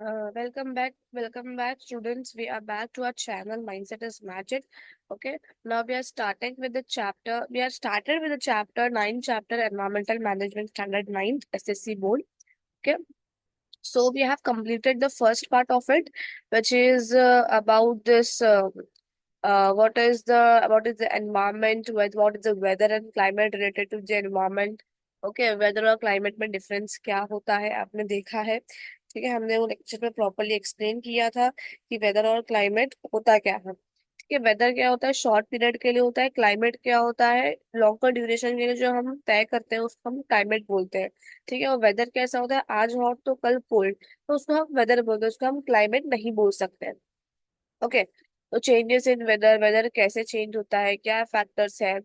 Welcome back, students. We are back to our channel. Mindset is Magic. Okay, now we are starting with the chapter. We are started with the chapter 9, chapter Environmental Management Standard 9 SSC Board. Okay, so we have completed the first part of it, which is about this. What is the environment? What is the weather and climate related to the environment? Okay, weather और climate में difference क्या होता है आपने देखा है। ठीक है, हमने वो लेक्चर में प्रॉपरली एक्सप्लेन किया था कि वेदर और क्लाइमेट होता क्या है। ठीक है, वेदर क्या होता है, शॉर्ट पीरियड के लिए होता है। क्लाइमेट क्या होता है, लॉन्गर ड्यूरेशन के लिए जो हम तय करते हैं उसको हम क्लाइमेट बोलते हैं। ठीक है, और वेदर कैसा होता है, आज हॉट तो कल कोल्ड, तो उसको हम वेदर बोलते हैं, उसको हम क्लाइमेट नहीं बोल सकते। ओके, तो चेंजेस इन वेदर, वेदर कैसे चेंज होता है, क्या फैक्टर्स है।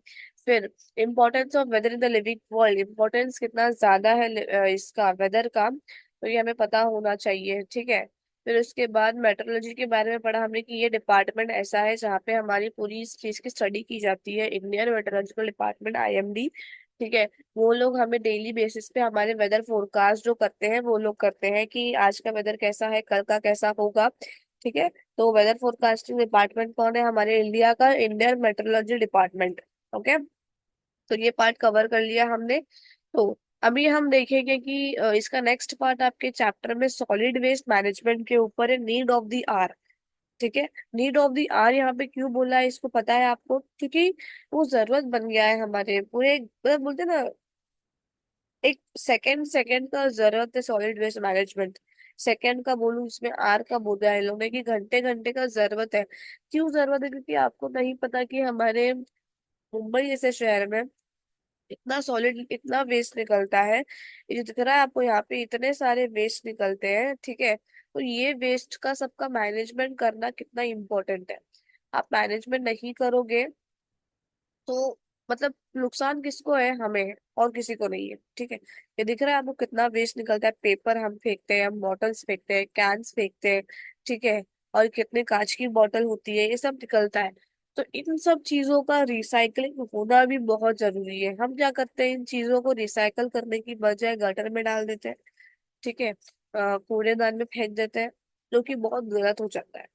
फिर importance of weather in the living world, importance कितना ज्यादा है इसका वेदर का, तो ये हमें पता होना चाहिए। ठीक है, फिर उसके बाद मेट्रोलॉजी के बारे में पढ़ा हमने कि ये डिपार्टमेंट ऐसा है जहाँ पे हमारी पूरी इस चीज की स्टडी की जाती है, इंडियन मेट्रोलॉजिकल डिपार्टमेंट IMD। ठीक है, वो लोग हमें डेली बेसिस पे हमारे वेदर फोरकास्ट जो करते हैं वो लोग करते हैं कि आज का वेदर कैसा है, कल का कैसा होगा। ठीक है, तो वेदर फोरकास्टिंग डिपार्टमेंट कौन है, हमारे इंडिया का इंडियन मेट्रोलॉजी डिपार्टमेंट। ओके, तो ये पार्ट कवर कर लिया हमने। तो अभी हम देखेंगे कि इसका नेक्स्ट पार्ट आपके चैप्टर में सॉलिड वेस्ट मैनेजमेंट के ऊपर है, नीड ऑफ द आर। ठीक है, नीड ऑफ द आर यहाँ पे क्यों बोला है इसको पता है आपको, क्योंकि वो जरूरत बन गया है हमारे पूरे, मतलब बोलते हैं ना, एक सेकंड सेकंड का जरूरत है सॉलिड वेस्ट मैनेजमेंट। सेकंड का बोलूं इसमें आर का बोला है लोगों ने कि घंटे घंटे का जरूरत है। क्यों जरूरत है, क्योंकि आपको नहीं पता कि हमारे मुंबई जैसे शहर में इतना सॉलिड, इतना वेस्ट निकलता है। ये जो दिख रहा है आपको यहाँ पे, इतने सारे वेस्ट निकलते हैं। ठीक है, तो ये वेस्ट का सबका मैनेजमेंट करना कितना इम्पोर्टेंट है। आप मैनेजमेंट नहीं करोगे तो मतलब नुकसान किसको है, हमें है, और किसी को नहीं है। ठीक है, ये दिख रहा है आपको कितना वेस्ट निकलता है, पेपर हम फेंकते हैं, हम बॉटल्स फेंकते हैं, कैंस फेंकते हैं। ठीक है, और कितने कांच की बोतल होती है, ये सब निकलता है। तो इन सब चीजों का रिसाइकलिंग होना भी बहुत जरूरी है। हम क्या करते हैं, इन चीजों को रिसाइकल करने की बजाय गटर में डाल देते हैं। ठीक है, कूड़ेदान में फेंक देते हैं, जो कि बहुत गलत हो जाता है।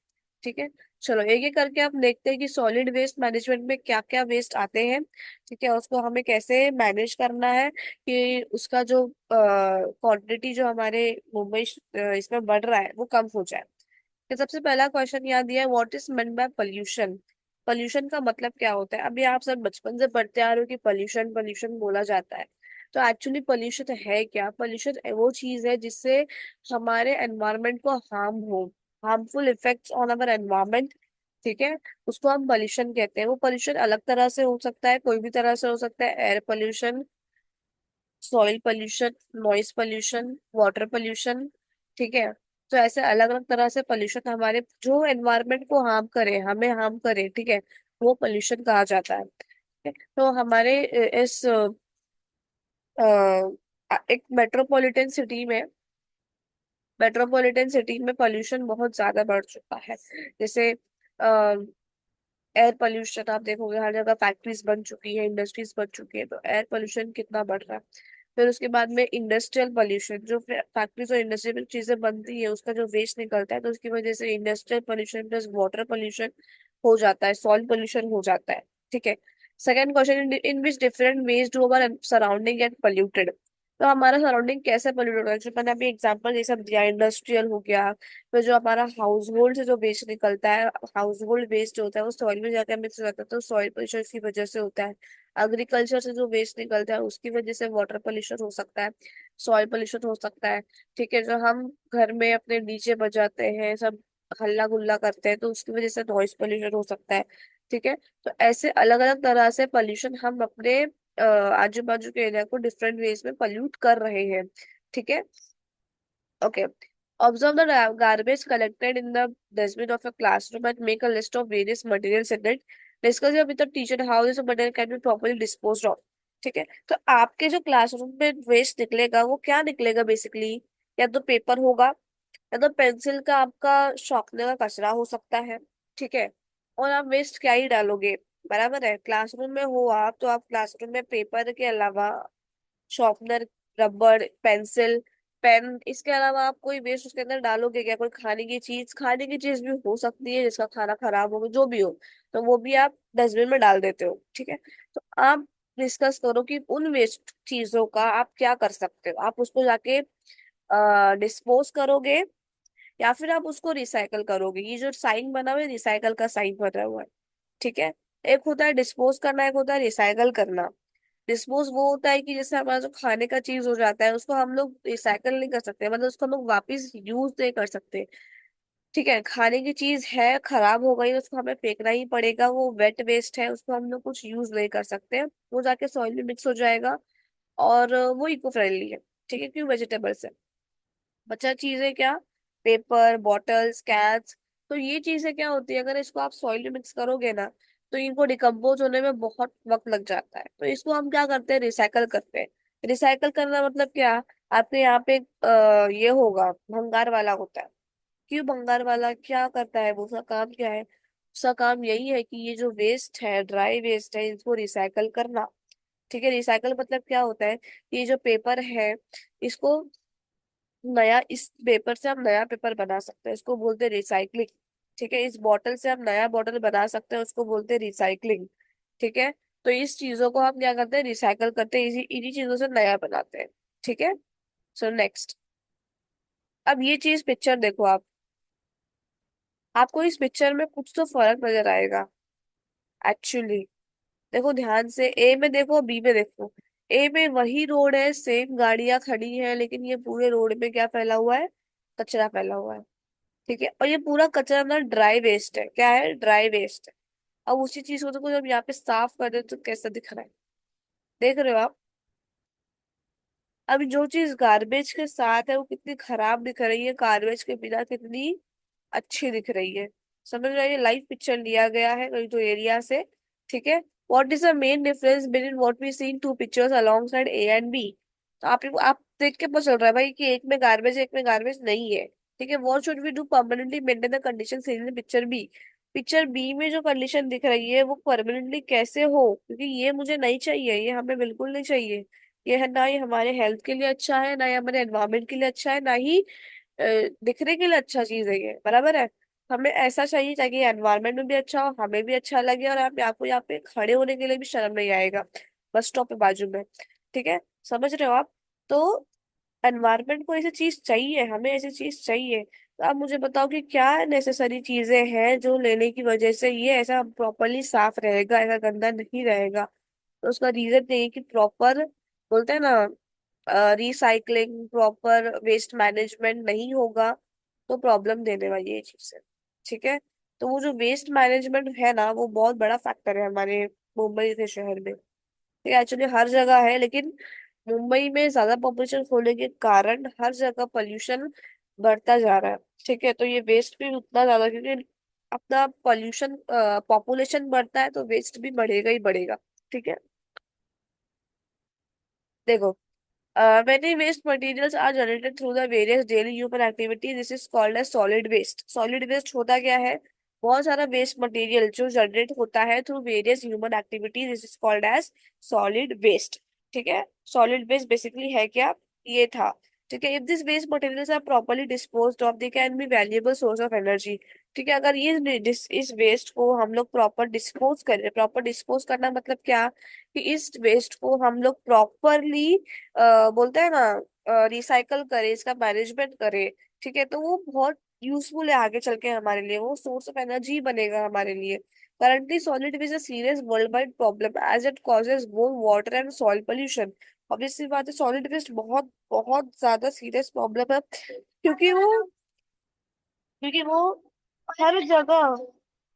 ठीक है, चलो एक एक करके आप देखते हैं कि सॉलिड वेस्ट मैनेजमेंट में क्या क्या वेस्ट आते हैं। ठीक है, उसको हमें कैसे मैनेज करना है कि उसका जो क्वांटिटी जो हमारे मुंबई इसमें बढ़ रहा है वो कम हो जाए। तो सबसे पहला क्वेश्चन यहाँ दिया है, what is meant by pollution. Pollution का मतलब क्या होता है, अभी आप सब बचपन से पढ़ते आ रहे हो कि पोल्यूशन पोल्यूशन बोला जाता है। तो एक्चुअली पोल्यूशन है क्या, पोल्यूशन वो चीज है जिससे हमारे एनवायरनमेंट को हार्म हो, harmful effects on our environment. ठीक है, उसको हम पोल्यूशन कहते हैं। वो पोल्यूशन अलग तरह से हो सकता है, कोई भी तरह से हो सकता है, air pollution, soil pollution, noise pollution, water pollution. ठीक है, तो ऐसे अलग अलग तरह से पोल्यूशन हमारे जो एनवायरनमेंट को हार्म करे, हमें हार्म करे। ठीक है, वो पोल्यूशन कहा जाता है। ठीक है? तो हमारे इस एक मेट्रोपॉलिटन सिटी में पोल्यूशन बहुत ज्यादा बढ़ चुका है। जैसे एयर पोल्यूशन आप देखोगे, हर जगह फैक्ट्रीज बन चुकी है, इंडस्ट्रीज बन चुकी है, तो एयर पोल्यूशन कितना बढ़ रहा है। फिर उसके बाद में इंडस्ट्रियल पोल्यूशन, जो फैक्ट्रीज और इंडस्ट्री में चीजें बनती है उसका जो वेस्ट निकलता है, तो उसकी वजह से industrial pollution plus water pollution हो जाता है, सॉइल पोल्यूशन हो जाता है। ठीक है, second question, in which different ways do our surrounding get polluted. तो हमारा सराउंडिंग कैसे पोल्यूट होता है, जो मैंने अभी एग्जांपल ये सब दिया, इंडस्ट्रियल हो गया, फिर जो हमारा हाउस होल्ड से जो वेस्ट निकलता है, हाउस होल्ड वेस्ट जो होता है वो सॉइल में जाकर मिक्स हो जाता है, तो सॉइल पोल्यूशन की वजह से होता है। एग्रीकल्चर से जो वेस्ट निकलता है उसकी वजह से वाटर पोल्यूशन हो सकता है, सॉइल पोल्यूशन हो सकता है। ठीक है, जो हम घर में अपने डीजे बजाते हैं, सब हल्ला गुल्ला करते हैं, तो उसकी वजह से नॉइस पोल्यूशन हो सकता है। ठीक है, तो ऐसे अलग अलग तरह से पोल्यूशन हम अपने आजू बाजू के एरिया को डिफरेंट वेज में पोल्यूट कर रहे हैं। ठीक है, okay, observe the garbage collected in the dustbin of a classroom and make a list of various materials in it. Discuss with the teacher how this material can be properly disposed of. ठीक है, तो आपके जो classroom में waste निकलेगा वो क्या निकलेगा बेसिकली, या तो पेपर होगा, या तो पेंसिल का आपका शॉर्पनर का कचरा हो सकता है। ठीक है, और आप वेस्ट क्या ही डालोगे, बराबर है। क्लासरूम में हो आप, तो आप क्लासरूम में पेपर के अलावा शॉर्पनर, रबड़, पेंसिल, पेन, इसके अलावा आप कोई वेस्ट उसके अंदर डालोगे क्या? कोई खाने की चीज भी हो सकती है जिसका खाना खराब हो, जो भी हो, तो वो भी आप डस्टबिन में डाल देते हो, ठीक है। तो आप डिस्कस करो कि उन वेस्ट चीजों का आप क्या कर सकते हो। आप उसको जाके डिस्पोज करोगे, या फिर आप उसको रिसाइकल करोगे। ये जो साइन बना हुआ है, रिसाइकल का साइन बना हुआ है, ठीक है। एक होता है डिस्पोज करना, एक होता है रिसाइकल करना। डिस्पोज वो होता है कि जैसे हमारा जो खाने का चीज हो जाता है उसको हम लोग रिसाइकल नहीं कर सकते, मतलब उसको हम लोग वापस यूज नहीं कर सकते, ठीक है। खाने की चीज है, खराब हो गई, उसको हमें फेंकना ही पड़ेगा, वो वेट वेस्ट है, उसको हम लोग कुछ यूज नहीं कर सकते, वो जाके सॉइल में मिक्स हो जाएगा। और वो इको फ्रेंडली है, ठीक है, क्योंकि वेजिटेबल्स है। बचा चीजें क्या? Paper, bottles, cans. तो ये चीजें क्या होती है, अगर इसको आप सॉइल में मिक्स करोगे ना, तो इनको डिकम्पोज होने में बहुत वक्त लग जाता है। तो इसको हम क्या करते हैं, रिसाइकल करते हैं। रिसाइकल करना मतलब क्या? आपके यहाँ पे ये होगा, भंगार वाला होता है। क्यों भंगार वाला क्या करता है, वो उसका काम क्या है? उसका काम यही है कि ये जो वेस्ट है, ड्राई वेस्ट है, इसको रिसाइकल करना, ठीक है। रिसाइकल मतलब क्या होता है? ये जो पेपर है, इसको नया, इस पेपर से हम नया पेपर बना सकते हैं, इसको बोलते हैं रिसाइकलिंग, ठीक है। इस बॉटल से हम नया बॉटल बना सकते हैं, उसको बोलते हैं रिसाइकलिंग, ठीक है। तो इस चीजों को हम क्या करते हैं, रिसाइकल करते हैं, इसी इन्हीं चीजों से नया बनाते हैं, ठीक है। सो नेक्स्ट, अब ये चीज पिक्चर देखो आप, आपको इस पिक्चर में कुछ तो फर्क नजर आएगा एक्चुअली। देखो ध्यान से, ए में देखो, बी में देखो। ए में वही रोड है, सेम गाड़ियां खड़ी हैं, लेकिन ये पूरे रोड में क्या फैला हुआ है? कचरा फैला हुआ है, ठीक है। और ये पूरा कचरा ना ड्राई वेस्ट है, क्या है? ड्राई वेस्ट है। अब उसी चीज को तो जब यहाँ पे साफ कर दे तो कैसा दिख रहा है, देख रहे हो आप? अब जो चीज गार्बेज के साथ है वो कितनी खराब दिख रही है, गार्बेज के बिना कितनी अच्छी दिख रही है। समझ रहे हैं? लाइव पिक्चर लिया गया है कहीं तो एरिया से, ठीक है। What is the main difference between what we see in two pictures along side A and B? तो आप देख के पता चल रहा है भाई कि एक में गार्बेज है, एक में गार्बेज नहीं है, ठीक है। What should we do permanently maintain the condition seen in picture B? Picture B में जो कंडीशन दिख रही है वो परमानेंटली कैसे हो, क्योंकि ये मुझे नहीं चाहिए, ये हमें बिल्कुल नहीं चाहिए। ये है ना, ये हमारे हेल्थ के लिए अच्छा है ना, ये हमारे एनवायरमेंट के लिए अच्छा है, ना ही अ, दिखने के लिए अच्छा चीज है ये, बराबर है। हमें ऐसा चाहिए ताकि एनवायरनमेंट में भी अच्छा हो, हमें भी अच्छा लगे, और आपको यहाँ पे खड़े होने के लिए भी शर्म नहीं आएगा बस स्टॉप के बाजू में, ठीक है। समझ रहे हो आप? तो एनवायरनमेंट को ऐसी चीज चाहिए, हमें ऐसी चीज चाहिए। तो आप मुझे बताओ कि क्या नेसेसरी चीजें हैं जो लेने की वजह से ये ऐसा प्रॉपरली साफ रहेगा, ऐसा गंदा नहीं रहेगा। तो उसका रीजन ये है कि प्रॉपर, बोलते हैं ना, रिसाइकलिंग, प्रॉपर वेस्ट मैनेजमेंट नहीं होगा तो प्रॉब्लम देने वाली है ये चीज है, ठीक है। तो वो जो वेस्ट मैनेजमेंट है ना, वो बहुत बड़ा फैक्टर है हमारे मुंबई जैसे शहर में, ठीक है। एक्चुअली हर जगह है, लेकिन मुंबई में ज्यादा पॉपुलेशन होने के कारण हर जगह पोल्यूशन बढ़ता जा रहा है, ठीक है। तो ये वेस्ट भी उतना ज्यादा, क्योंकि अपना पोल्यूशन, पॉपुलेशन बढ़ता है तो वेस्ट भी बढ़ेगा ही बढ़ेगा, ठीक है। देखो, many waste materials are generated through the various daily human activities. This is called as solid waste. Solid waste होता क्या है? बहुत सारा वेस्ट मटेरियल जो जनरेट होता है through various human activities, this is called as solid waste, ठीक है। सॉलिड वेस्ट बेसिकली है क्या? ये था, ठीक है। If this waste materials are properly disposed of, they can be valuable source of energy, ठीक है। अगर ये इस वेस्ट को हम लोग प्रॉपर डिस्पोज करें, प्रॉपर डिस्पोज करना मतलब क्या? कि इस वेस्ट को हम लोग प्रॉपरली, बोलते हैं ना, रिसाइकल करे, इसका मैनेजमेंट करे, ठीक है। तो वो बहुत यूजफुल है आगे चल के हमारे लिए, वो सोर्स ऑफ एनर्जी बनेगा हमारे लिए। Currently solid waste a serious world wide problem as it causes both water and soil pollution. Obviously बात है, सॉलिड वेस्ट बहुत बहुत ज्यादा सीरियस प्रॉब्लम है, क्योंकि वो हर जगह,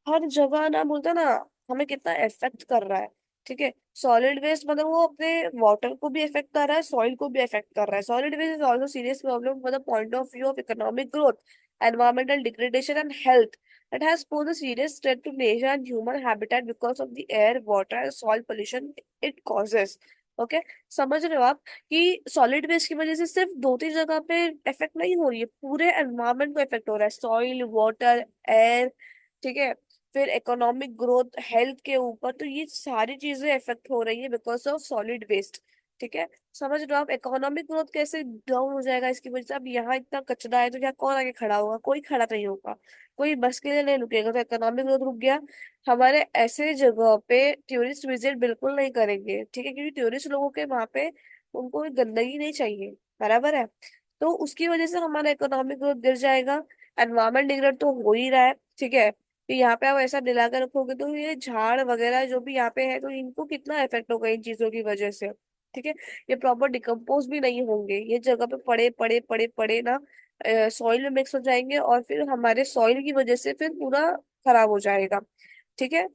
हर जगह ना, बोलते हैं ना, हमें कितना इफेक्ट कर रहा है, ठीक है। सॉलिड वेस्ट मतलब वो अपने वाटर को भी इफेक्ट कर रहा है, सॉइल को भी इफेक्ट कर रहा है। Solid waste is also serious problem from the point of view of economic growth, environmental degradation and health. It has posed a serious threat to nature and human habitat because of the air, water and soil pollution it causes. Okay, समझ रहे हो आप कि solid waste की वजह से सिर्फ दो तीन जगह पे इफेक्ट नहीं हो रही है, पूरे एनवायरमेंट को इफेक्ट हो रहा है, सॉइल, वाटर, एयर, ठीक है। फिर इकोनॉमिक ग्रोथ, हेल्थ के ऊपर, तो ये सारी चीजें इफेक्ट हो रही है बिकॉज ऑफ सॉलिड वेस्ट, ठीक है, समझ रहे हो आप? इकोनॉमिक ग्रोथ कैसे डाउन हो जाएगा इसकी वजह से? अब यहाँ इतना कचरा है तो क्या कौन आगे खड़ा होगा? कोई खड़ा नहीं होगा, कोई बस के लिए नहीं रुकेगा, तो इकोनॉमिक ग्रोथ रुक गया। हमारे ऐसे जगह पे टूरिस्ट विजिट बिल्कुल नहीं करेंगे, ठीक है, क्योंकि टूरिस्ट लोगों के वहां पे उनको गंदगी नहीं चाहिए, बराबर है? तो उसकी वजह से हमारा इकोनॉमिक ग्रोथ गिर जाएगा। एनवायरमेंट डिग्रेड तो हो ही रहा है, ठीक है। तो यहाँ पे आप ऐसा दिला कर रखोगे तो ये झाड़ वगैरह जो भी यहाँ पे है तो इनको कितना इफेक्ट होगा इन चीजों की वजह से, ठीक है। ये प्रॉपर डिकम्पोज भी नहीं होंगे, ये जगह पे पड़े पड़े पड़े पड़े ना सॉइल में मिक्स हो जाएंगे, और फिर हमारे सॉइल की वजह से फिर पूरा खराब हो जाएगा, ठीक है।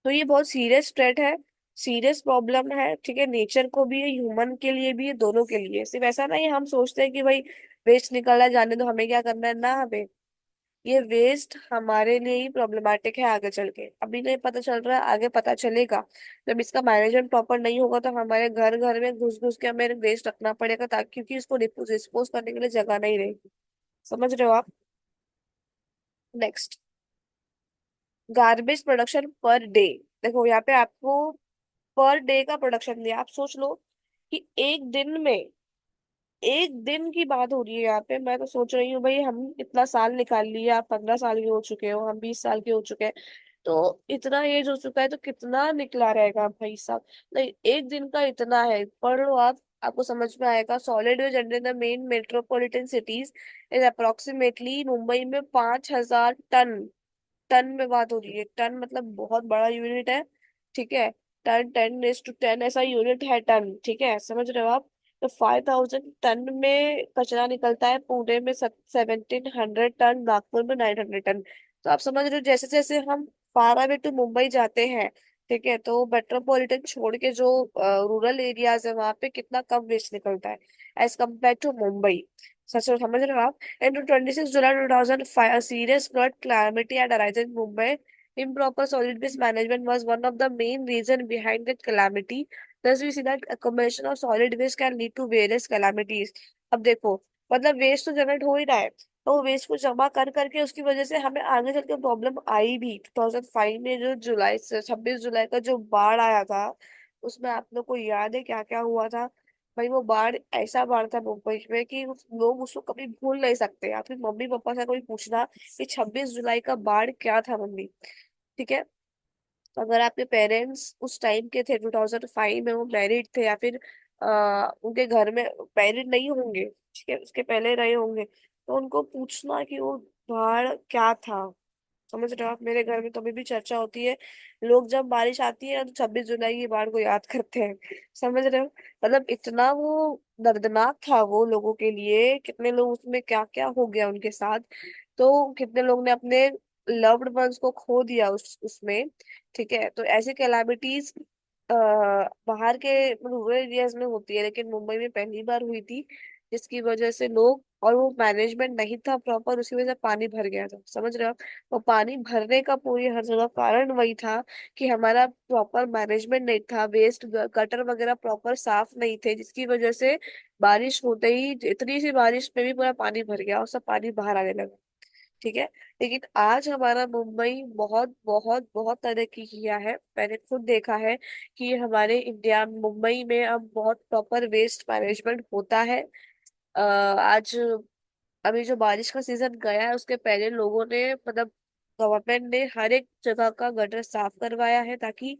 तो ये बहुत सीरियस थ्रेट है, सीरियस प्रॉब्लम है, ठीक है, नेचर को भी, ह्यूमन के लिए भी, दोनों के लिए। सिर्फ ऐसा नहीं हम सोचते हैं कि भाई वेस्ट निकला जाने दो, हमें क्या करना है ना, हमें ये वेस्ट हमारे लिए ही प्रॉब्लमैटिक है आगे चल के। अभी नहीं पता चल रहा है, आगे पता चलेगा। जब इसका मैनेजमेंट प्रॉपर नहीं होगा तो हमारे घर घर में घुस घुस के हमें वेस्ट रखना पड़ेगा, ताकि क्योंकि इसको डिस्पोज करने के लिए जगह नहीं रहेगी। समझ रहे हो आप? Next, garbage production per day. देखो यहाँ पे आपको पर डे का प्रोडक्शन दिया, आप सोच लो कि एक दिन में, एक दिन की बात हो रही है यहाँ पे। मैं तो सोच रही हूँ भाई हम इतना साल निकाल लिए, आप 15 साल के हो चुके हो, हम 20 साल के हो चुके हैं, तो इतना एज हो चुका है तो कितना निकला रहेगा भाई साहब। नहीं, एक दिन का इतना है, पढ़ लो आप, आपको समझ में आएगा। Solid waste generate the main metropolitan cities is approximately, Mumbai में 5,000 टन। टन में बात हो रही है, टन मतलब बहुत बड़ा यूनिट है, ठीक है। टन, 10 टू 10 ऐसा यूनिट है टन, ठीक है, समझ रहे हो आप? तो 5,000 टन में कचरा निकलता है, पुणे में 1,700 टन, नागपुर में 900 टन। तो आप समझ रहे हो, जैसे जैसे हम फार अवे टू मुंबई जाते हैं, ठीक है, तो मेट्रोपॉलिटन छोड़ के जो रूरल एरियाज है वहां पे कितना कम वेस्ट निकलता है एज कम्पेयर टू मुंबई। सच समझ रहे हो आप? And on 26 July 2005, a serious flood calamity had arisen in Mumbai. Improper solid waste management was one of the main reasons behind that calamity. Thus, we see that accumulation of solid waste can lead to various calamities. अब देखो, मतलब waste तो generate हो ही रहा है, तो waste को जमा कर करके उसकी वजह से हमें आगे चल के प्रॉब्लम आई भी। 2005 में जो जुलाई से 26 जुलाई का जो बाढ़ आया था, उसमें आप लोग को याद है क्या क्या हुआ था? भाई वो बाढ़, ऐसा बाढ़ था मुंबई में कि लोग उसको कभी भूल नहीं सकते। आप फिर मम्मी पापा से कोई पूछना कि 26 जुलाई का बाढ़ क्या था मम्मी, ठीक है। तो अगर आपके पेरेंट्स उस टाइम के थे, 2005 में, वो मैरिड थे या फिर उनके घर में मैरिड नहीं होंगे, ठीक है, उसके पहले रहे होंगे, तो उनको पूछना कि वो बाढ़ क्या था। समझ रहे हो आप? मेरे घर में तो अभी भी चर्चा होती है, लोग जब बारिश आती है तो 26 जुलाई की बाढ़ को याद करते हैं। समझ रहे हो? मतलब इतना वो दर्दनाक था वो लोगों के लिए, कितने लोग उसमें क्या क्या हो गया उनके साथ। तो कितने लोग ने अपने लव्ड वंस को खो दिया उसमें, ठीक है। तो ऐसी कैलामिटीज बाहर के रूरल एरियाज में होती है, लेकिन मुंबई में पहली बार हुई थी, जिसकी वजह से लोग, और वो मैनेजमेंट नहीं था प्रॉपर, उसकी वजह से पानी भर गया था। समझ रहे हो? वो पानी भरने का पूरी हर जगह कारण वही था कि हमारा प्रॉपर मैनेजमेंट नहीं था, वेस्ट गटर वगैरह प्रॉपर साफ नहीं थे, जिसकी वजह से बारिश होते ही, इतनी सी बारिश में भी पूरा पानी भर गया और सब पानी बाहर आने लगा, ठीक है। लेकिन आज हमारा मुंबई बहुत बहुत बहुत तरक्की किया है, मैंने खुद देखा है कि हमारे इंडिया मुंबई में अब बहुत प्रॉपर वेस्ट मैनेजमेंट होता है। आज अभी जो बारिश का सीजन गया है उसके पहले लोगों ने, मतलब गवर्नमेंट ने हर एक जगह का गटर साफ करवाया है, ताकि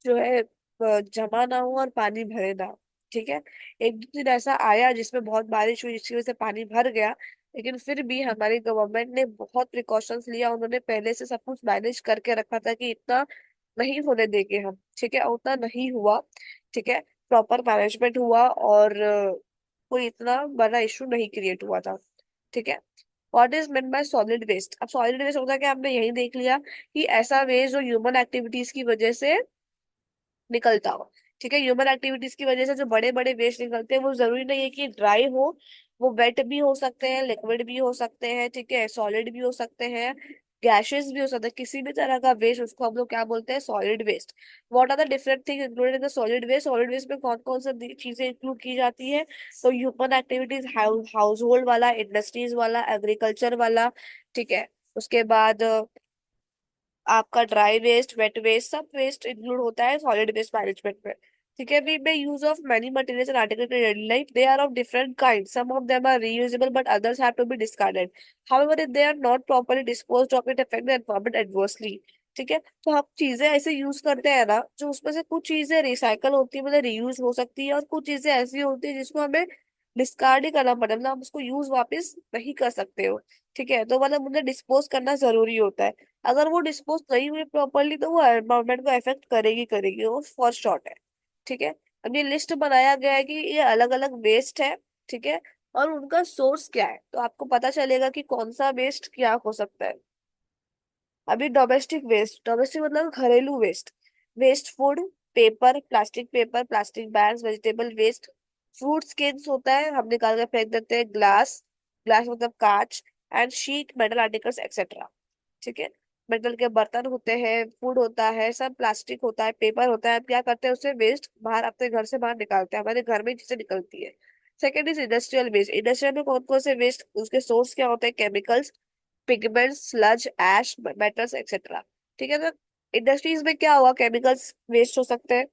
जो है जमा ना हो और पानी भरे ना, ठीक है। एक दो दिन ऐसा आया जिसमें बहुत बारिश हुई, जिसकी वजह से पानी भर गया, लेकिन फिर भी हमारी गवर्नमेंट ने बहुत प्रिकॉशंस लिया, उन्होंने पहले से सब कुछ मैनेज करके रखा था कि इतना नहीं होने देंगे हम, ठीक है। उतना नहीं हुआ, ठीक है, प्रॉपर मैनेजमेंट हुआ, और कोई इतना बड़ा इशू नहीं क्रिएट हुआ था, ठीक है। What is mean by solid waste? अब सॉलिड वेस्ट होता है कि आपने यही देख लिया कि ऐसा वेस्ट जो ह्यूमन एक्टिविटीज की वजह से निकलता हो, ठीक है। ह्यूमन एक्टिविटीज की वजह से जो बड़े बड़े वेस्ट निकलते हैं वो जरूरी नहीं है कि ड्राई हो, वो वेट भी हो सकते हैं, लिक्विड भी हो सकते हैं, ठीक है, सॉलिड भी हो सकते हैं, गैसेस भी हो सकते हैं, किसी भी तरह का वेस्ट, उसको हम लोग क्या बोलते हैं? Solid waste. What are the different things included in the solid waste? Solid waste में कौन कौन सी चीजें इंक्लूड की जाती है? तो ह्यूमन एक्टिविटीज, हाउस होल्ड वाला, इंडस्ट्रीज वाला, एग्रीकल्चर वाला, ठीक है। उसके बाद आपका ड्राई वेस्ट, वेट वेस्ट, सब वेस्ट इंक्लूड होता है सॉलिड वेस्ट मैनेजमेंट में। ठीक है, we may use of many materials and articles in daily life. They are of different kinds. Some of them are reusable, but others have to be discarded. However, if they are not properly disposed of, it affect the environment adversely. ठीक है, तो हम चीजें ऐसे use करते हैं ना, जो उसमें से कुछ चीजें रिसाइकल होती है, मतलब रीयूज हो सकती है, और कुछ चीजें ऐसी होती है जिसको हमें डिस्कार्ड ही करना पड़े, मतलब हम उसको यूज वापस नहीं कर सकते हो। ठीक है, तो मतलब मुझे डिस्पोज करना जरूरी होता है। अगर वो डिस्पोज नहीं हुई प्रॉपरली तो वो एनवायरमेंट को इफेक्ट करेगी करेगी, वो फॉर श्योर है। ठीक है, अब ये लिस्ट बनाया गया है कि ये अलग अलग वेस्ट है। ठीक है, और उनका सोर्स क्या है, तो आपको पता चलेगा कि कौन सा वेस्ट क्या हो सकता है। अभी डोमेस्टिक मतलब घरेलू waste. Waste food, paper, plastic bags, vegetable waste, fruit skins होता है, हम निकाल कर फेंक देते हैं, ग्लास, ग्लास मतलब कांच, and sheet metal articles etcetera. ठीक है, मेटल के बर्तन होते हैं, फूड होता है, सब प्लास्टिक होता है, पेपर होता है, हम क्या करते हैं उसे वेस्ट बाहर अपने घर से बाहर निकालते हैं, हमारे घर में चीजें निकलती है। Second is industrial waste. Industrial में कौन कौन से वेस्ट, उसके सोर्स क्या होते हैं, केमिकल्स, पिगमेंट्स, स्लज, ऐश, मेटल्स एक्सेट्रा। ठीक है, तो इंडस्ट्रीज में क्या हुआ, केमिकल्स वेस्ट हो सकते हैं,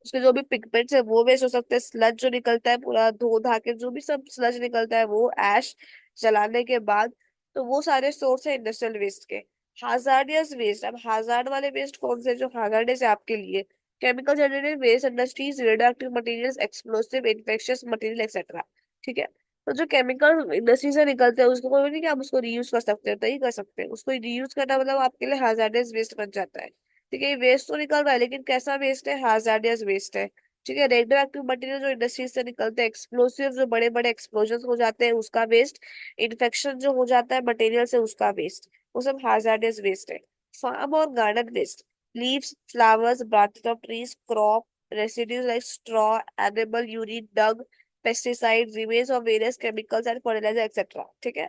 उसके जो भी पिगमेंट्स है वो वेस्ट हो सकते हैं, स्लज जो निकलता है पूरा धो धा के जो भी सब स्लज निकलता है वो, ऐश जलाने के बाद, तो वो सारे सोर्स है इंडस्ट्रियल वेस्ट के। हाजार्डियस वेस्ट, अब हाजार्ड वाले वेस्ट कौन से जो हाजार्डियस है आपके लिए, chemical generated waste, industries, radioactive materials, explosive, infectious material etcetera. ठीक है, तो जो केमिकल इंडस्ट्री से निकलते हैं उसको कोई नहीं कि आप उसको रीयूज कर सकते हो, नहीं कर सकते, उसको रीयूज करना मतलब आपके लिए हाजार्डियस वेस्ट बन जाता है। ठीक है, ये वेस्ट तो निकल रहा है लेकिन कैसा वेस्ट है, हाजार्डियस वेस्ट है। ठीक है, रेडियो एक्टिव मटेरियल जो इंडस्ट्री से निकलते हैं, एक्सप्लोसिव जो बड़े बड़े एक्सप्लोजन हो जाते हैं उसका वेस्ट, इन्फेक्शन जो हो जाता है मटेरियल से उसका वेस्ट, वो सब हाजार्डियस वेस्ट है। फार्म और garden waste, leaves, flowers, branches of trees, crop residues like straw, animal urine, dung, pesticide, remains of various chemicals and fertiliser etcetera. ठीक है,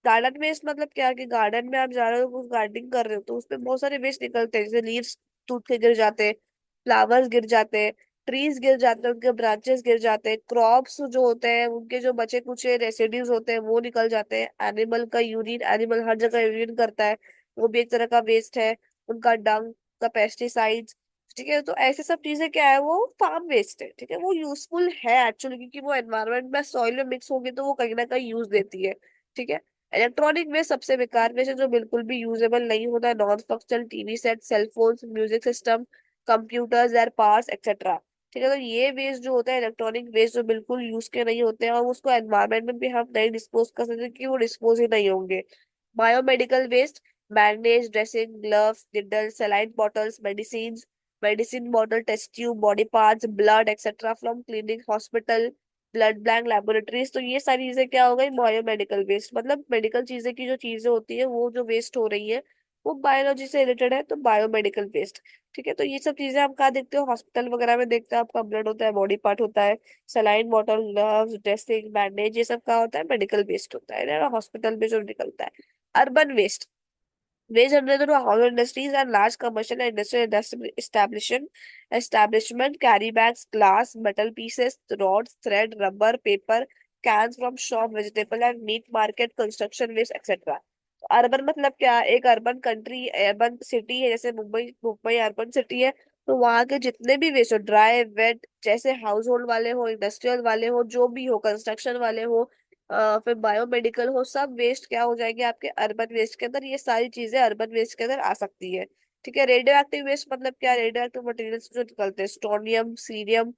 गार्डन वेस्ट मतलब क्या है कि गार्डन में आप जा रहे हो, कुछ गार्डनिंग कर रहे हो, तो उसमें बहुत सारे वेस्ट निकलते हैं, जैसे लीव्स टूट के गिर जाते हैं, फ्लावर्स गिर जाते हैं, ट्रीज गिर जाते हैं, उनके ब्रांचेस गिर जाते हैं, क्रॉप्स जो होते हैं उनके जो बचे कुछ रेसिड्यूज होते हैं वो निकल जाते हैं, एनिमल का यूरिन, एनिमल हर जगह यूरिन करता है, वो भी एक तरह का वेस्ट है, उनका डंग का, पेस्टिसाइड्स। ठीक है, तो ऐसे सब चीजें क्या है, वो फार्म वेस्ट है। ठीक है, वो यूजफुल है एक्चुअली, क्योंकि वो एनवायरमेंट में सॉइल में मिक्स होगी तो वो कहीं ना कहीं यूज देती है। ठीक है, इलेक्ट्रॉनिक वेस्ट सबसे बेकार वेस्ट है, जो बिल्कुल भी यूजेबल नहीं होता है, non functional, TV set, cellphones, music system, computers, air parts etcetera. ठीक है, तो ये वेस्ट जो होता है इलेक्ट्रॉनिक वेस्ट, जो बिल्कुल यूज के नहीं होते हैं और उसको एनवायरमेंट में भी हम नहीं डिस्पोज कर सकते क्योंकि वो डिस्पोज ही नहीं होंगे। Biomedical waste, bandage, dressing, gloves, needle, saline bottles, medicine, medicine bottle, test tube, body parts, blood etcetera from clinic, hospital, blood bank, laboratories, तो ये सारी चीजें क्या हो गई, बायोमेडिकल वेस्ट, मतलब मेडिकल चीजें की जो चीजें होती है वो जो वेस्ट हो रही है वो बायोलॉजी से रिलेटेड है, तो बायोमेडिकल वेस्ट। ठीक है, तो ये सब चीजें आप कहाँ देखते हो, हॉस्पिटल वगैरह में देखते हो, आपका ब्लड होता है, बॉडी पार्ट होता है, saline bottle, gloves, dressing, bandage, ये सब का होता है, मेडिकल वेस्ट होता है ना, हॉस्पिटल में जो निकलता है। Urban waste, waste generated to house industries and large commercial and industrial establishment, carry bags, glass, metal pieces, rods, thread, rubber, paper, cans from shop, vegetable and meat market, construction waste, etc. Urban मतलब क्या, एक urban country, urban city है, जैसे Mumbai, Mumbai urban city है, तो वहां के जितने भी वेस्ट हो, ड्राई वेट, जैसे हाउस होल्ड वाले हो, इंडस्ट्रियल वाले हो, जो भी हो, कंस्ट्रक्शन वाले हो, फिर बायोमेडिकल हो, सब वेस्ट क्या हो जाएंगे आपके अर्बन वेस्ट के अंदर, ये सारी चीजें अर्बन वेस्ट के अंदर आ सकती है। ठीक है, रेडियो एक्टिव वेस्ट मतलब क्या, रेडियो एक्टिव मटेरियल्स जो निकलते हैं, strontium, cerium,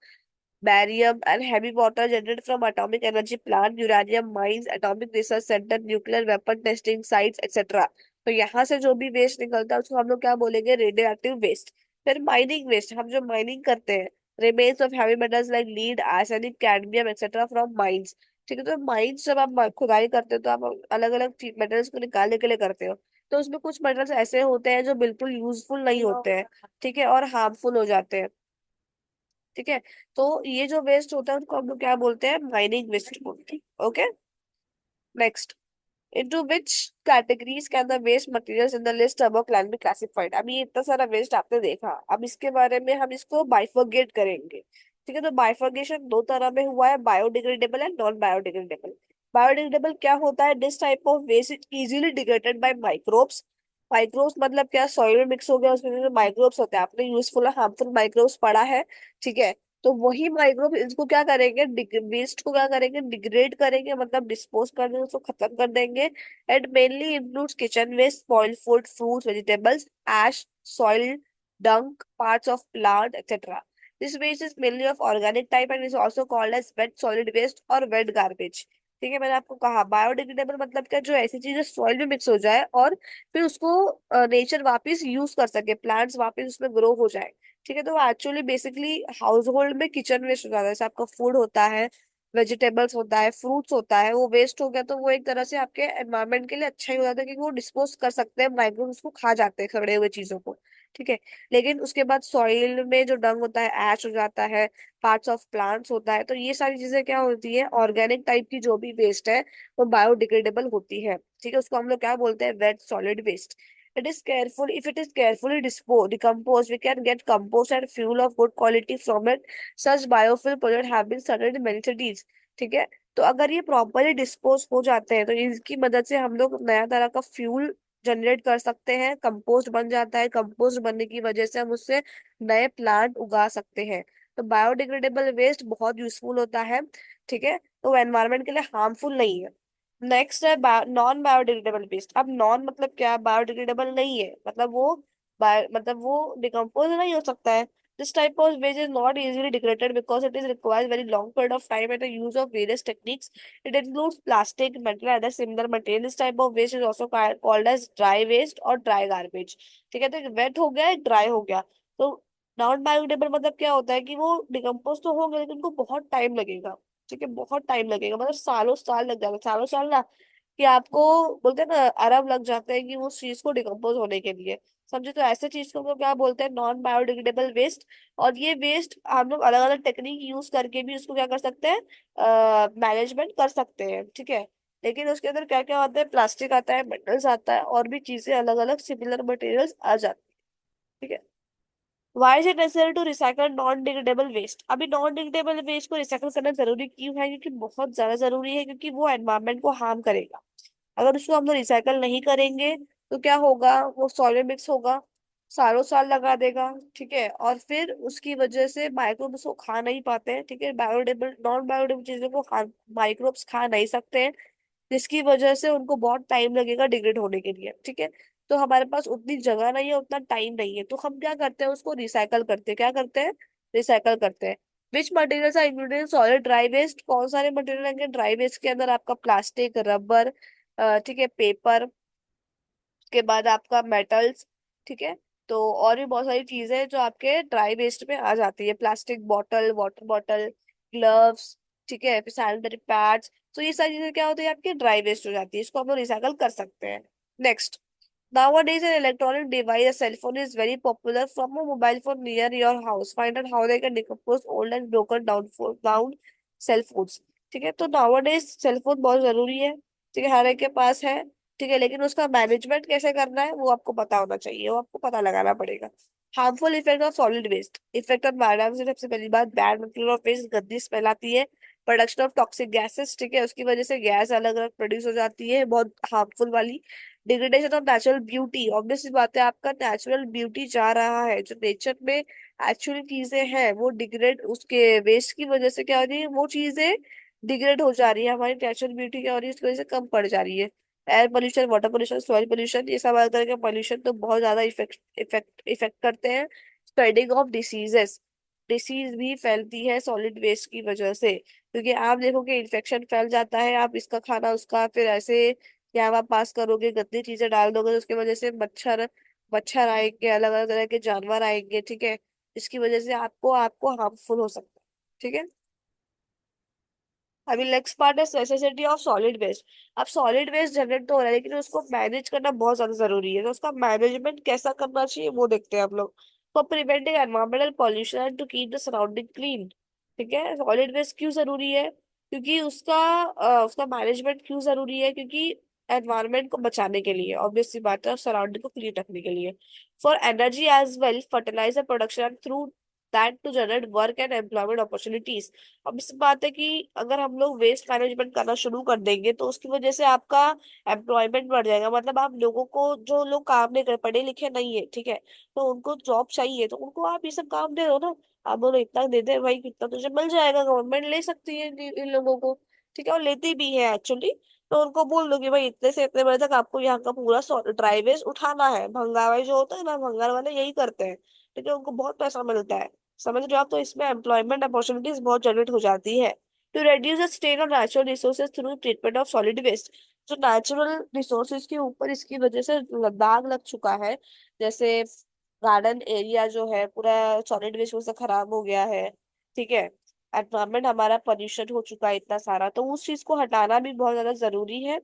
barium and heavy water generated from atomic energy plant, uranium mines, atomic research centre, nuclear weapon testing sites etcetera. तो यहाँ से जो भी वेस्ट निकलता है उसको हम लोग क्या बोलेंगे, रेडियो एक्टिव वेस्ट। फिर माइनिंग वेस्ट, हम जो माइनिंग करते हैं, remains of heavy metals like lead, arsenic, cadmium etcetera from mines. ठीक है, तो माइंस जब आप खुदाई करते हो तो आप अलग अलग मेटल्स को निकालने के लिए करते हो, तो उसमें कुछ मेटल्स ऐसे होते हैं जो बिल्कुल यूजफुल नहीं होते हैं। ठीक है, और हार्मफुल हो जाते हैं। ठीक है, तो ये जो वेस्ट होता है उनको हम लोग क्या बोलते हैं, माइनिंग वेस्ट बोलते हैं। Okay, next, into which categories can the waste materials in the list above can be classified। अभी ये इतना सारा वेस्ट आपने देखा, अब इसके बारे में हम इसको बाइफरगेट करेंगे। ठीक है, तो बाइफरगेशन दो तरह में हुआ है, biodegradable and non biodegradable. Biodegradable क्या होता है, this type of waste is easily degraded by microbes, microbes मतलब क्या, सॉइल में मिक्स हो गया, उसमें जो माइक्रोब्स होते हैं, आपने यूजफुल और हार्मफुल माइक्रोब्स पढ़ा है, ठीक है। तो वही माइक्रोब इसको क्या करेंगे, वेस्ट को क्या करेंगे, डिग्रेड करेंगे, मतलब डिस्पोज कर देंगे, उसको खत्म कर देंगे। And mainly includes kitchen waste, spoiled food, fruits, vegetables, ash, soil, dung, parts of plant, etcetera. This waste is mainly of organic type and is also called as wet solid waste और wet garbage. ठीक है, मैंने आपको कहा biodegradable मतलब क्या, जो ऐसी चीजें सॉइल में मिक्स हो जाए और फिर उसको नेचर वापस यूज कर सके, प्लांट्स वापस उसमें ग्रो हो जाए। ठीक है, तो एक्चुअली बेसिकली हाउस होल्ड में किचन वेस्ट हो जाता है, जैसे आपका फूड होता है, वेजिटेबल्स होता है, फ्रूट्स होता है, वो वेस्ट हो गया तो वो एक तरह से आपके एनवायरनमेंट के लिए अच्छा ही हो जाता है, क्योंकि वो डिस्पोज कर सकते हैं, माइक्रोब उसको खा जाते हैं खड़े हुए चीजों को। ठीक है, लेकिन उसके बाद सॉइल में जो डंग होता है, ऐश हो जाता है, पार्ट्स ऑफ प्लांट्स होता है, तो ये सारी चीजें क्या होती है, ऑर्गेनिक टाइप की जो भी वेस्ट है वो बायोडिग्रेडेबल होती है। ठीक है, उसको हम लोग क्या बोलते हैं, wet solid waste. If it is carefully decomposed, we can get compost and fuel of good quality from it. Such biofuel projects have been started in many cities. ठीक है, तो अगर ये प्रॉपरली डिस्पोज हो जाते हैं तो इसकी मदद से हम लोग नया तरह का फ्यूल जनरेट कर सकते हैं, कंपोस्ट बन जाता है, कंपोस्ट बनने की वजह से हम उससे नए प्लांट उगा सकते हैं। तो बायोडिग्रेडेबल वेस्ट बहुत यूजफुल होता है। ठीक है, तो एनवायरनमेंट के लिए हार्मफुल नहीं है। नेक्स्ट है नॉन बायोडिग्रेडेबल वेस्ट। अब नॉन मतलब क्या, बायोडिग्रेडेबल नहीं है, मतलब वो मतलब वो डिकम्पोज नहीं हो सकता है। This type of waste is not easily degraded because it is requires very long period of time and the use of various techniques. It includes plastic, metal, other similar material. This type of waste is also called as dry waste और dry garbage. ठीक है, तो एक wait हो गया, एक dry हो गया। तो नॉन बायोडिग्रेडेबल मतलब क्या होता है कि वो डिकम्पोज तो होंगे लेकिन उनको बहुत टाइम लगेगा। ठीक है, बहुत टाइम लगेगा, मतलब सालों साल लग जाएगा, सालों साल ना, कि आपको बोलते हैं ना अरब लग जाते हैं कि वो उस चीज को डिकम्पोज होने के लिए। समझे, तो ऐसे चीज को हम लोग क्या बोलते हैं, नॉन बायोडिग्रेडेबल वेस्ट। और ये वेस्ट हम लोग अलग अलग टेक्निक यूज करके भी उसको क्या कर सकते हैं, मैनेजमेंट कर सकते हैं। ठीक है, लेकिन उसके अंदर क्या क्या आता है, प्लास्टिक आता है, मेटल्स आता है, और भी चीजें अलग अलग सिमिलर मटेरियल्स आ जाती है। ठीक है, why is it necessary to recycle non degradable waste. अभी नॉन डिग्रेडेबल वेस्ट को रिसाइकल करना जरूरी क्यों है, क्योंकि बहुत ज्यादा जरूरी है, क्योंकि वो एनवायरमेंट को हार्म करेगा। अगर उसको हम लोग रिसाइकल नहीं करेंगे तो क्या होगा, वो सॉइल में मिक्स होगा, सालों साल लगा देगा। ठीक है, और फिर उसकी वजह से माइक्रोब उसको खा नहीं पाते हैं। ठीक है, बायोडेबल नॉन बायोडेबल चीजों को माइक्रोब्स खा नहीं सकते हैं, जिसकी वजह से उनको बहुत टाइम लगेगा डिग्रेड होने के लिए। ठीक है, तो हमारे पास उतनी जगह नहीं है, उतना टाइम नहीं है, तो हम क्या करते हैं, उसको रिसाइकल करते हैं। क्या करते हैं, रिसाइकल करते हैं। Which materials are included in solid dry waste. कौन सारे मटेरियल होंगे ड्राई वेस्ट के अंदर, आपका प्लास्टिक, रबर, ठीक है, पेपर, के बाद आपका मेटल्स। ठीक है, तो और भी बहुत सारी चीजें जो आपके ड्राई वेस्ट में आ जाती है, plastic bottle, water bottle, gloves. ठीक है, फिर सैनिटरी पैड्स। तो ये सारी चीजें क्या होती है, आपकी ड्राई वेस्ट हो जाती है, इसको हम लोग रिसाइकल कर सकते हैं। Next, nowadays an electronic device, a cell phone is very popular. From a mobile phone near your house, find out how they can decompose old and broken down cell phones। ठीक है, तो nowadays cell phone बहुत जरूरी है। ठीक है, हर एक के पास है। ठीक है, लेकिन उसका मैनेजमेंट कैसे करना है वो आपको पता होना चाहिए, वो आपको पता लगाना पड़ेगा। Harmful effect of solid waste. Effect on biodiversity, सबसे पहली बात, बैड मटेरियल ऑफ वेस्ट, गंदी स्मेल आती है। Production of toxic gases. ठीक है, उसकी वजह से गैस अलग अलग प्रोड्यूस हो जाती है, बहुत हार्मफुल वाली। Degradation of natural beauty, obvious सी बात है, आपका नेचुरल ब्यूटी जा रहा है, जो नेचर में एक्चुअली चीजें हैं वो डिग्रेड, उसके वेस्ट की वजह से क्या हो रही है, वो चीजें डिग्रेड हो जा रही है, हमारी नेचुरल ब्यूटी क्या हो रही है, उसकी वजह से कम पड़ जा रही है। Air pollution, water pollution, soil pollution, ये सब अलग तरह के पोल्यूशन तो बहुत ज्यादा इफेक्ट करते हैं। स्प्रेडिंग ऑफ डिसीजेस, डिसीज भी फैलती है सॉलिड वेस्ट की वजह से, क्योंकि आप देखोगे इन्फेक्शन फैल जाता है, आप इसका खाना उसका फिर ऐसे या आप पास करोगे, गंदी चीजें डाल दोगे, तो उसकी वजह से मच्छर मच्छर आएंगे, अलग अलग तरह के जानवर आएंगे। ठीक है, इसकी वजह से आपको आपको हार्मफुल हो सकता है। ठीक है, अभी नेक्स्ट पार्ट है नेसेसिटी ऑफ सॉलिड वेस्ट। अब सॉलिड वेस्ट जनरेट तो हो रहा है, लेकिन उसको मैनेज करना बहुत ज्यादा जरूरी है, तो उसका मैनेजमेंट कैसा करना चाहिए वो देखते हैं हम लोग। For preventing environmental pollution and to keep the surrounding clean. ठीक है, सॉलिड वेस्ट क्यों जरूरी है, क्योंकि उसका मैनेजमेंट क्यों जरूरी है, क्योंकि एनवायरमेंट को बचाने के लिए, ऑब्वियस सी बात है, और सराउंडिंग को क्लीन रखने के लिए। For energy as well, fertiliser production through that to generate work and employment opportunities. अब इस बात है कि अगर हम लोग वेस्ट मैनेजमेंट करना शुरू कर देंगे तो उसकी वजह से आपका एम्प्लॉयमेंट बढ़ जाएगा। मतलब आप लोगों को, जो लोग काम नहीं कर, पढ़े लिखे नहीं है, ठीक है, तो उनको जॉब चाहिए, तो उनको आप ये सब काम दे दो ना। आप बोलो इतना दे दे भाई, कितना तुझे मिल जाएगा, गवर्नमेंट ले सकती है इन लोगों को, ठीक है, और लेती भी है एक्चुअली। तो उनको बोल दो कि भाई इतने से इतने बजे तक आपको यहाँ का पूरा ड्राई वेस्ट उठाना है। भंगार जो होता है ना, भंगार वाले यही करते हैं, ठीक है, उनको बहुत पैसा मिलता है। समझ रहे हो आप? तो इसमें एम्प्लॉयमेंट अपॉर्चुनिटीज बहुत जनरेट हो जाती है। To reduce the strain on natural resources through treatment of solid waste. जो नेचुरल रिसोर्सेज के ऊपर इसकी वजह से दाग लग चुका है, जैसे गार्डन एरिया जो है पूरा सॉलिड वेस्ट से खराब हो गया है, ठीक है, एनवायरमेंट हमारा पोल्यूशन हो चुका है इतना सारा, तो उस चीज को हटाना भी बहुत ज्यादा जरूरी है,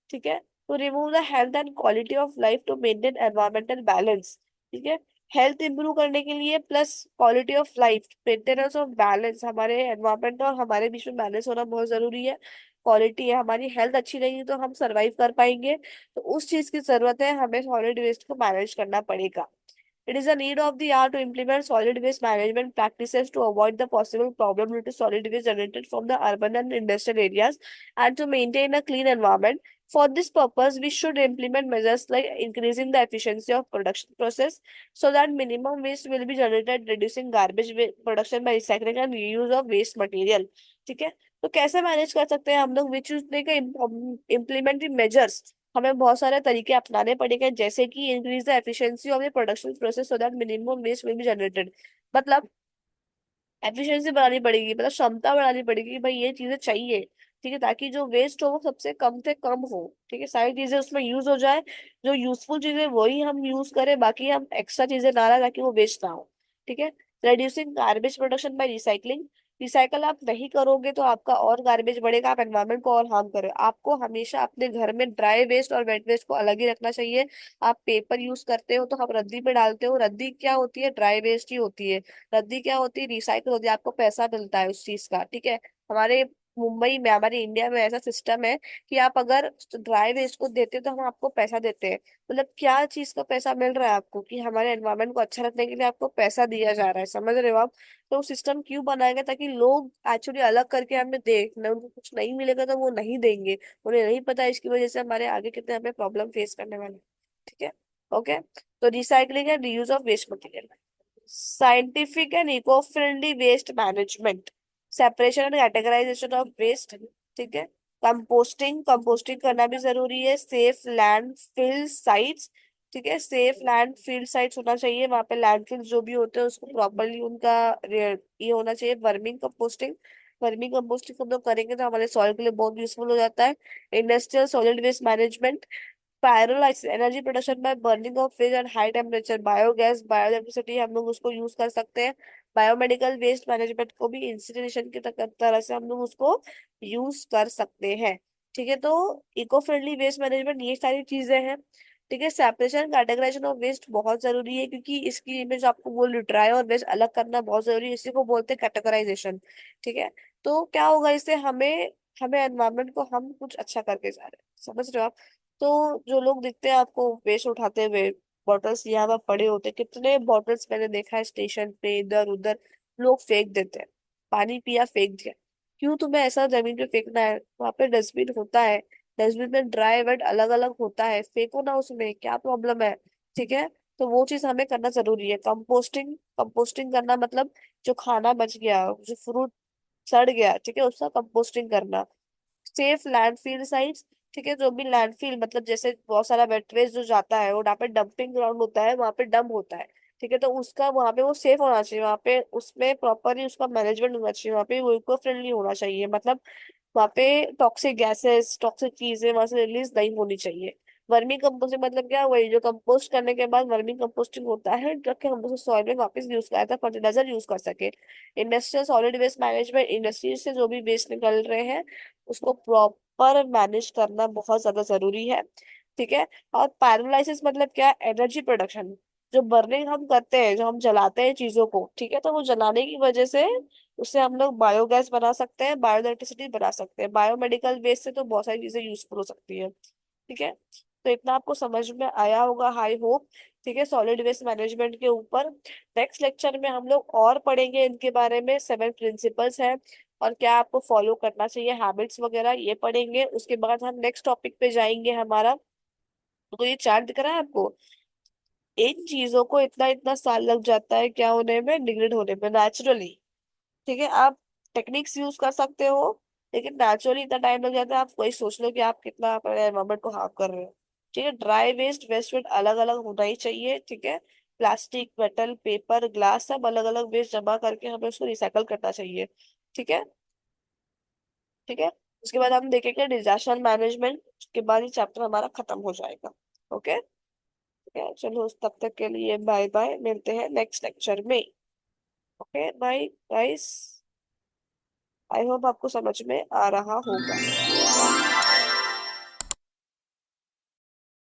ठीक है। तो remove the health and quality of life to maintain environmental balance, ठीक है। हेल्थ इंप्रूव करने के लिए plus quality of life, maintenance of balance, हमारे एनवायरमेंट और हमारे बीच में बैलेंस होना बहुत जरूरी है। क्वालिटी है, हमारी हेल्थ अच्छी रहेगी तो हम सरवाइव कर पाएंगे। तो उस चीज की जरूरत है, हमें सॉलिड वेस्ट को मैनेज करना पड़ेगा। It is a need of the hour to implement solid waste management practices to avoid the possible problem due to solid waste generated from the urban and industrial areas and to maintain a clean environment. For this purpose, we should implement measures like increasing the efficiency of production process so that minimum waste will be generated, reducing production by recycling and reuse of waste material. ठीक है, तो कैसे manage कर सकते हैं हम लोग? विच implement measures, हमें बहुत सारे तरीके अपनाने पड़ेंगे, जैसे कि increase the efficiency of the production process so that minimum waste will be generated. मतलब एफिशिएंसी बढ़ानी पड़ेगी, मतलब क्षमता बढ़ानी पड़ेगी कि भाई ये चीजें चाहिए, ठीक है, ताकि जो वेस्ट हो वो सबसे कम से कम हो, ठीक है, सारी चीजें उसमें यूज हो जाए, जो यूजफुल चीजें वही हम यूज करें, बाकी हम एक्स्ट्रा चीजें ना लाए ताकि वो वेस्ट ना हो, ठीक है। Reducing garbage production by recycling. Recycle आप नहीं करोगे तो आपका और गार्बेज बढ़ेगा, आप एनवायरमेंट को और हार्म करोगे। आपको हमेशा अपने घर में ड्राई वेस्ट और वेट वेस्ट को अलग ही रखना चाहिए। आप पेपर यूज करते हो तो आप रद्दी पे डालते हो, रद्दी क्या होती है? ड्राई वेस्ट ही होती है। रद्दी क्या होती है? रिसाइकल होती है, आपको पैसा मिलता है उस चीज का, ठीक है। हमारे मुंबई में, हमारे इंडिया में ऐसा सिस्टम है कि आप अगर ड्राई वेस्ट को देते हो तो हम आपको पैसा देते हैं। मतलब क्या चीज का पैसा मिल रहा है आपको? कि हमारे एनवायरमेंट को अच्छा रखने के लिए आपको पैसा दिया जा रहा है, समझ रहे हो आप? तो सिस्टम क्यों बनाएगा? ताकि लोग एक्चुअली अलग करके हमें देख ना, उनको कुछ नहीं मिलेगा तो वो नहीं देंगे, उन्हें नहीं पता, इसकी वजह से हमारे आगे कितने हमें प्रॉब्लम फेस करने वाले हैं, ठीक है। ओके, तो recycling and reuse of waste material. Scientific and eco friendly waste management, separation and categorisation of waste, ठीक है। कंपोस्टिंग, कंपोस्टिंग करना भी जरूरी है। सेफ लैंड फिल साइट्स, ठीक है, सेफ लैंड फील्ड साइट्स होना चाहिए, वहां पे लैंडफिल जो भी होते हैं उसको प्रॉपरली उनका ये होना चाहिए। वर्मिंग कंपोस्टिंग, वर्मिंग कंपोस्टिंग हम लोग करेंगे तो हमारे सॉइल के लिए बहुत यूजफुल हो जाता है। Industrial solid waste management, pyrolysis, energy production by burning of fish and high temperature, biogas, bioelectricity हम लोग उसको यूज कर सकते हैं। बायोमेडिकल वेस्ट मैनेजमेंट को भी इंसिनरेशन की तरह से हम लोग उसको यूज कर सकते हैं, ठीक है। तो इको फ्रेंडली वेस्ट मैनेजमेंट ये सारी चीजें हैं, ठीक है। सेपरेशन कैटेगराइजेशन ऑफ वेस्ट बहुत जरूरी है, क्योंकि इसकी इमेज आपको बोल, ड्राई और वेस्ट अलग करना बहुत जरूरी है, इसी को बोलते हैं कैटेगराइजेशन, ठीक है। तो क्या होगा इससे? हमें हमें एनवायरमेंट को हम कुछ अच्छा करके जा रहे हैं, समझ रहे हो आप? तो जो लोग दिखते हैं आपको वेस्ट उठाते हुए, बॉटल्स यहाँ पर पड़े होते हैं, कितने बॉटल्स मैंने देखा है स्टेशन पे इधर उधर, लोग फेंक देते हैं। पानी पिया फेंक दिया, क्यों तुम्हें ऐसा जमीन पे फेंकना है? वहां पे डस्टबिन होता है, डस्टबिन में ड्राई वेट अलग अलग होता है, फेंको ना उसमें, क्या प्रॉब्लम है, ठीक है। तो वो चीज हमें करना जरूरी है। कंपोस्टिंग, कंपोस्टिंग करना मतलब जो खाना बच गया, जो फ्रूट सड़ गया, ठीक है, उसका कंपोस्टिंग करना। सेफ लैंडफिल साइट्स, ठीक है, जो भी लैंडफिल मतलब जैसे बहुत सारा वेट वेस्ट जो जाता है वो वहाँ पे डंपिंग ग्राउंड होता है, वहाँ पे डंप होता है, ठीक है, तो उसका वहाँ पे वो सेफ होना चाहिए, वहाँ पे उसमें प्रॉपरली उसका मैनेजमेंट होना चाहिए, वहाँ पे वो इको फ्रेंडली होना चाहिए। मतलब वहाँ पे टॉक्सिक गैसेस, टॉक्सिक चीजें वहां से रिलीज नहीं होनी चाहिए। वर्मी कंपोस्टिंग मतलब क्या? वही जो कंपोस्ट करने के बाद वर्मी कंपोस्टिंग होता है, ताकि हम उसे सॉइल में वापस यूज कर फर्टिलाइजर यूज कर सके। Industrial solid waste management, industry से जो भी वेस्ट निकल रहे हैं उसको प्रॉपर मैनेज करना बहुत ज्यादा जरूरी है, ठीक है। और पायरोलाइसिस मतलब क्या? एनर्जी प्रोडक्शन, जो बर्निंग हम करते हैं, जो हम जलाते हैं चीजों को, ठीक है, तो वो जलाने की वजह से उससे हम लोग बायोगैस बना सकते हैं, बायो इलेक्ट्रिसिटी बना सकते हैं। बायोमेडिकल वेस्ट से तो बहुत सारी चीजें यूजफुल हो सकती है, ठीक है। तो इतना आपको समझ में आया होगा, आई होप। ठीक है, सॉलिड वेस्ट मैनेजमेंट के ऊपर नेक्स्ट लेक्चर में हम लोग और पढ़ेंगे इनके बारे में, 7 प्रिंसिपल्स है और क्या आपको फॉलो करना चाहिए, हैबिट्स वगैरह ये पढ़ेंगे। उसके बाद हम नेक्स्ट टॉपिक पे जाएंगे हमारा। तो ये चार्ट दिख रहा है आपको, इन चीजों को इतना इतना साल लग जाता है क्या होने में, डिग्रेड होने में नेचुरली। ठीक है, आप टेक्निक्स यूज कर सकते हो, लेकिन नेचुरली इतना टाइम लग जाता है। आप वही सोच लो कि आप कितना अपने एनवायरमेंट को हार्म कर रहे हो। ठीक है, ड्राई वेस्ट, वेस्ट वेस्ट अलग अलग होना ही चाहिए। ठीक है, प्लास्टिक, मेटल, पेपर, ग्लास सब अलग अलग वेस्ट जमा करके हमें उसको रिसाइकल करना चाहिए। ठीक है। ठीक है, उसके बाद हम देखेंगे डिजास्टर मैनेजमेंट। उसके बाद ये चैप्टर हमारा खत्म हो जाएगा। ओके। ठीक है, चलो तब तक के लिए बाय बाय, मिलते हैं नेक्स्ट लेक्चर में। Okay bye guys, I hope आपको समझ में आ रहा होगा।